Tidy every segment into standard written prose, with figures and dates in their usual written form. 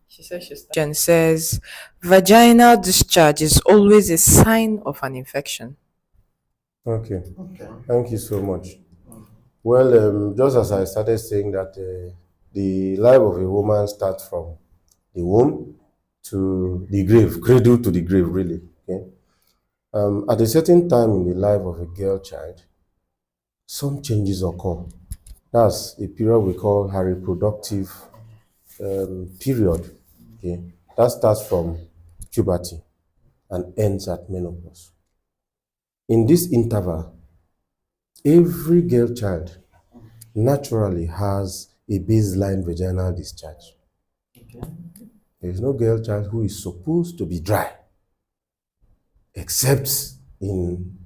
She says Jen says vaginal discharge is always a sign of an infection. Okay. Thank you so much. Well, just as I started saying that the life of a woman starts from the womb to the grave, cradle to the grave, really. Okay. At a certain time in the life of a girl child, some changes occur. That's a period we call her reproductive period. Okay. That starts from puberty and ends at menopause. In this interval, every girl child naturally has a baseline vaginal discharge. There is no girl child who is supposed to be dry, except in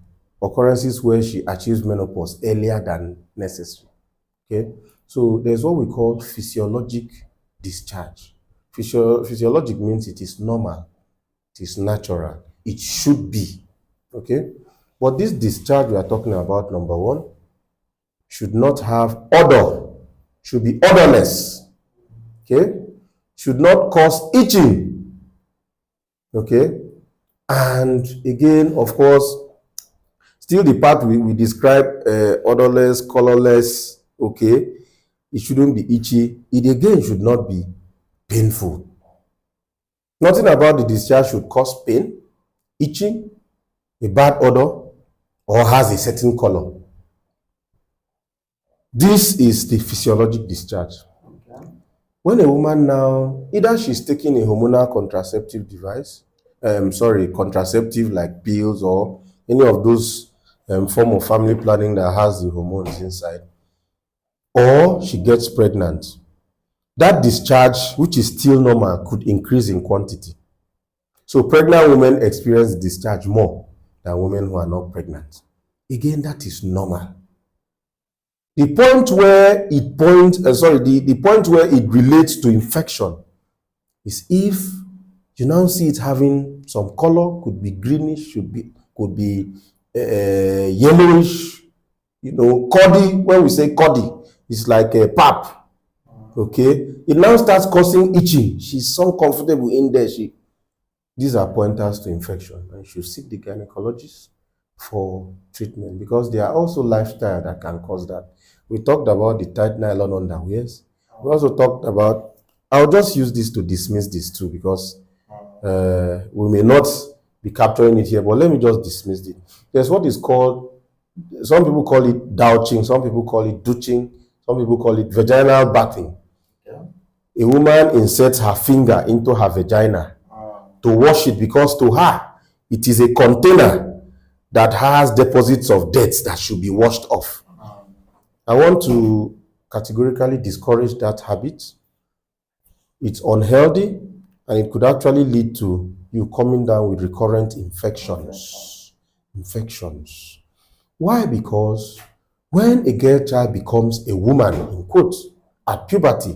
occurrences where she achieves menopause earlier than necessary. Okay, so there's what we call physiologic discharge. Physiologic means it is normal, it is natural, it should be. Okay, but this discharge we are talking about, number one, should not have odor, should be odorless. Okay, should not cause itching. Okay, and again, of course, still the part we describe odorless, colorless. Okay, it shouldn't be itchy. It again should not be painful. Nothing about the discharge should cause pain, itching, a bad odor, or has a certain color. This is the physiologic discharge. When a woman now, either she's taking a hormonal contraceptive device, contraceptive like pills or any of those form of family planning that has the hormones inside, or she gets pregnant, that discharge, which is still normal, could increase in quantity. So pregnant women experience discharge more than women who are not pregnant. Again, that is normal. The point where the point where it relates to infection is if you now see it having some color, could be greenish, could be yellowish, cuddy. When we say cuddy, it's like a pap. Okay, it now starts causing itching. She's uncomfortable in there. These are pointers to infection, and she should seek the gynecologist for treatment, because there are also lifestyle that can cause that. We talked about the tight nylon underwears. We also talked about, I'll just use this to dismiss this too, because we may not be capturing it here, but let me just dismiss it. There's what is called, some people call it douching, some people call it douching, some people call it vaginal bathing. A woman inserts her finger into her vagina to wash it, because to her, it is a container that has deposits of dirt that should be washed off. I want to categorically discourage that habit. It's unhealthy, and it could actually lead to you coming down with recurrent infections. Why? Because when a girl child becomes a woman, in quotes, at puberty,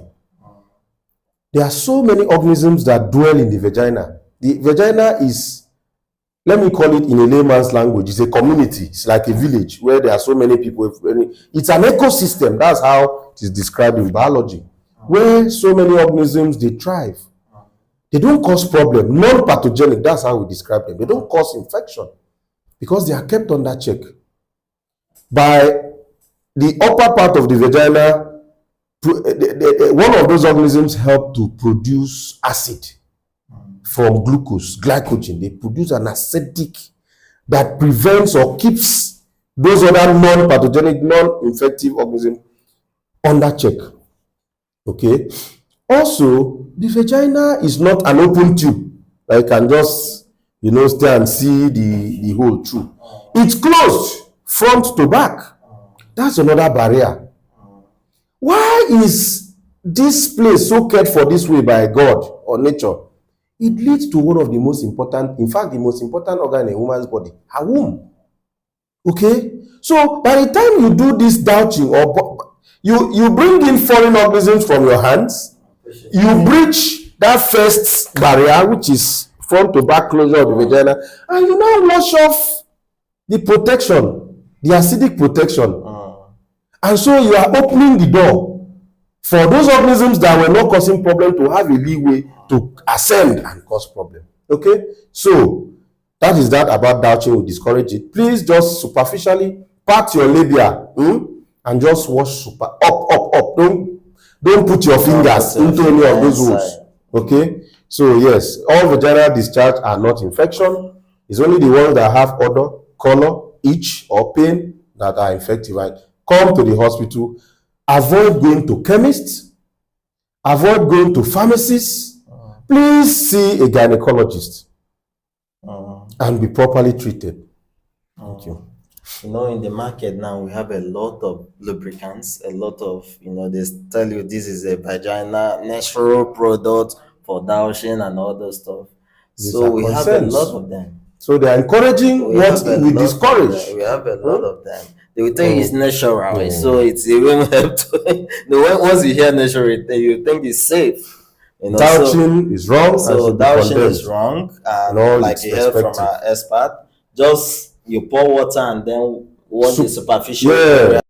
there are so many organisms that dwell in the vagina. The vagina is, let me call it in a layman's language, it's a community. It's like a village where there are so many people. It's an ecosystem. That's how it is described in biology, where so many organisms, they thrive. They don't cause problem, non-pathogenic. That's how we describe them. They don't cause infection because they are kept under check by the upper part of the vagina. One of those organisms help to produce acid from glucose, glycogen. They produce an acidic that prevents or keeps those other non-pathogenic, non-infective organisms under check. Okay. Also, the vagina is not an open tube. I can just, stay and see the hole through. It's closed front to back. That's another barrier. Why is this place so cared for this way by God or nature? It leads to one of the most important, in fact, the most important organ in a woman's body, her womb. Okay? So, by the time you do this douching, or you bring in foreign organisms from your hands, you breach that first barrier, which is front to back closure of the vagina, and you now wash off the protection, the acidic protection. And so you are opening the door for those organisms that were not causing problem to have a leeway to ascend and cause problem. Okay, so that is that about douching. We discourage it. Please just superficially pat your labia and just wash super up. Don't put your fingers into any of those holes. Okay, so yes, all vaginal discharge are not infection. It's only the ones that have odor, color, itch, or pain that are infective. Right? Come to the hospital. Avoid going to chemists. Avoid going to pharmacists. Please see a gynecologist and be properly treated. Thank you. You know, in the market now, we have a lot of lubricants, a lot of, they tell you this is a vagina natural product for douching and all those stuff. So we have a lot of them. So they are encouraging what we discourage. We have a lot of them. They will tell you it's natural, so it's even help to. Once you hear natural, you think it's safe. Douching is wrong. So douching is wrong, and like you heard from our expert, just you pour water and then wash the superficial area.